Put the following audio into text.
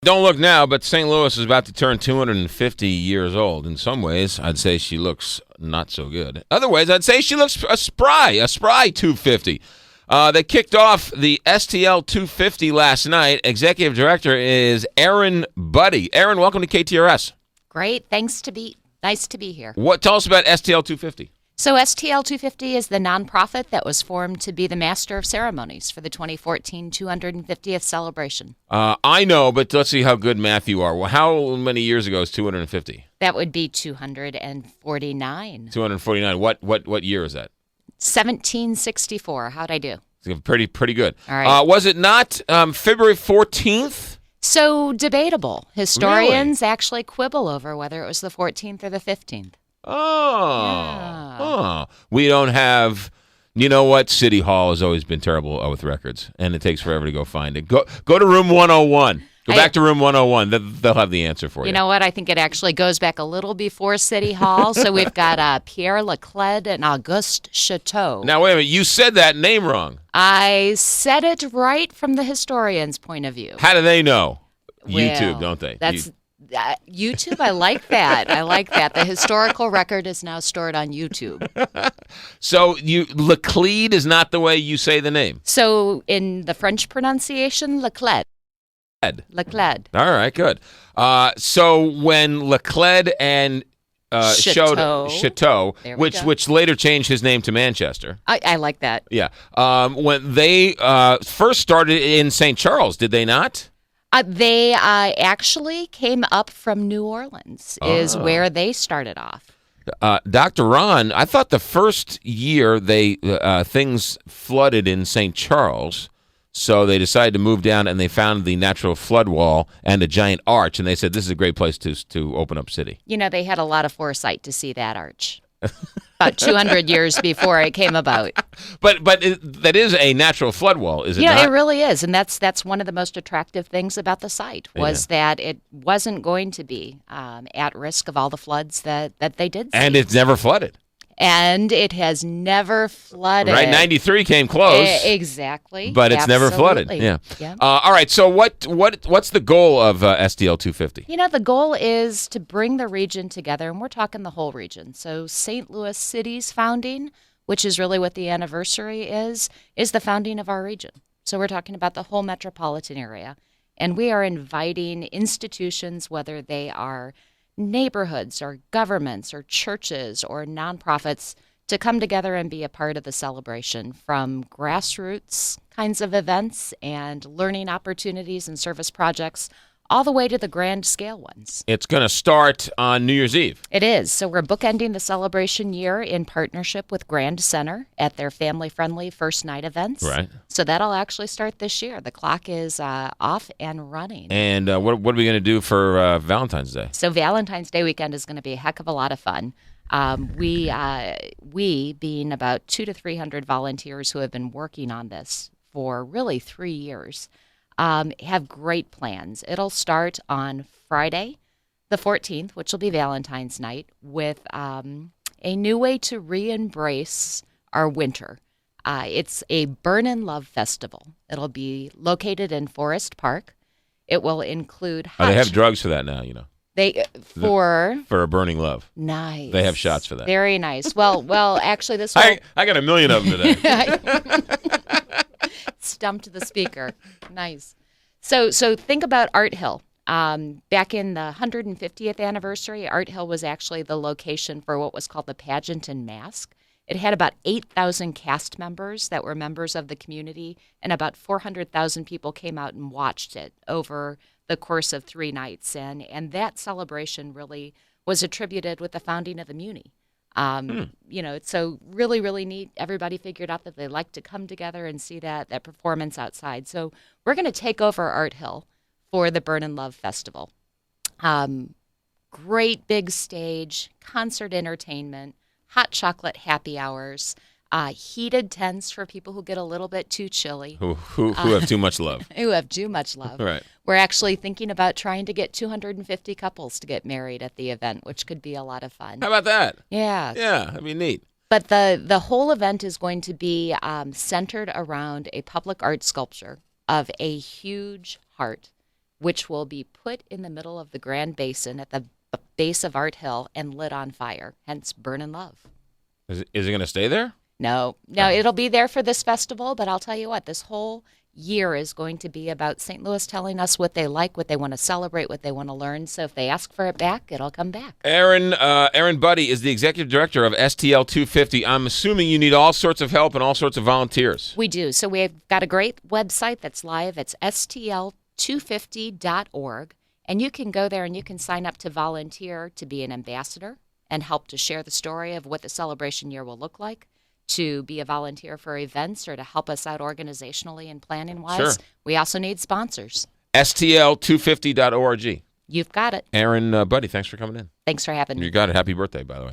Don't look now, but St. Louis is about to turn 250 years old. In some ways, I'd say she looks not so good. Other ways, I'd say she looks a spry 250. They kicked off the STL250 last night. Executive Director is Erin Budde. Erin, welcome to KTRS. Great. Nice to be here. Tell us about STL250. So STL250 is the nonprofit that was formed to be the master of ceremonies for the 2014 250th celebration. I know, but let's see how good math you are. Well, how many years ago is 250? That would be 249. 249. What year is that? 1764. How'd I do? Pretty good. All right. Was it not February 14th? So debatable. Historians actually quibble over whether it was the 14th or the 15th. We don't have, you know what? City Hall has always been terrible with records, and it takes forever to go find it. Go to room 101. Go back to room 101. They'll have the answer for you. You know what? I think it actually goes back a little before City Hall. So we've got Pierre Leclerc and Auguste Chateau. Now, wait a minute. You said that name wrong. I said it right from the historian's point of view. How do they know? Well, YouTube, don't they? YouTube, I like that. I like that. The historical record is now stored on YouTube. So Leclerc is not the way you say the name. So in the French pronunciation, Leclerc. Leclerc. All right, good. So when Leclerc and Chateau, which later changed his name to Manchester. I like that. Yeah. When they first started in St. Charles, did they not? They actually came up from New Orleans, is where they started off. Dr. Ron, I thought the first year things flooded in St. Charles, so they decided to move down, and they found the natural flood wall and a giant arch, and they said this is a great place to open up city. You know, they had a lot of foresight to see that arch. About 200 years before it came about. But that is a natural flood wall, is it not? Yeah, it really is. And that's one of the most attractive things about the site was that it wasn't going to be at risk of all the floods that they did see. And it's never flooded. And it has never flooded. Right, 93 came close. Exactly. But it's never flooded. Yeah. All right, so what's the goal of STL 250? You know, the goal is to bring the region together, and we're talking the whole region. So St. Louis City's founding, which is really what the anniversary is the founding of our region. So we're talking about the whole metropolitan area. And we are inviting institutions, whether they are neighborhoods or governments or churches or nonprofits, to come together and be a part of the celebration, from grassroots kinds of events and learning opportunities and service projects all the way to the grand scale ones. It's going to start on New Year's Eve. It is. So we're bookending the celebration year in partnership with Grand Center at their family-friendly first night events. Right. So that'll actually start this year. The clock is off and running. And what are we going to do for Valentine's Day? So Valentine's Day weekend is going to be a heck of a lot of fun. We being about 200 to 300 volunteers who have been working on this for really 3 years, have great plans. It'll start on Friday, the 14th, which will be Valentine's night, with a new way to re-embrace our winter. It's a Burn in Love festival. It'll be located in Forest Park. It will include they have drugs for that now, you know. For a burning love. Nice. They have shots for that. Very nice. Well, actually, this I got 1 million of them today. Stumped the speaker. Nice. So think about Art Hill. Back in the 150th anniversary, Art Hill was actually the location for what was called the Pageant and Mask. It had about 8,000 cast members that were members of the community, and about 400,000 people came out and watched it over the course of 3 nights. And that celebration really was attributed with the founding of the Muni. You know, it's so really, really neat. Everybody figured out that they like to come together and see that performance outside. So we're going to take over Art Hill for the Burn in Love Festival. Great big stage, concert entertainment, hot chocolate happy hours, heated tents for people who get a little bit too chilly. Who have too much love. Who have too much love. Right. We're actually thinking about trying to get 250 couples to get married at the event, which could be a lot of fun. How about that? Yeah. Yeah, that'd be neat. But the whole event is going to be centered around a public art sculpture of a huge heart which will be put in the middle of the Grand Basin at the base of Art Hill and lit on fire, hence Burnin' Love. Is it going to stay there? No, it'll be there for this festival, but I'll tell you what, this whole year is going to be about St. Louis telling us what they like, what they want to celebrate, what they want to learn. So if they ask for it back, it'll come back. Erin Budde is the executive director of STL250. I'm assuming you need all sorts of help and all sorts of volunteers. We do. So we've got a great website that's live. It's STL250.org. And you can go there and you can sign up to volunteer to be an ambassador and help to share the story of what the celebration year will look like, to be a volunteer for events or to help us out organizationally and planning-wise. Sure. We also need sponsors. STL250.org. You've got it. Erin Budde, thanks for coming in. Thanks for having me. You got it. Happy birthday, by the way.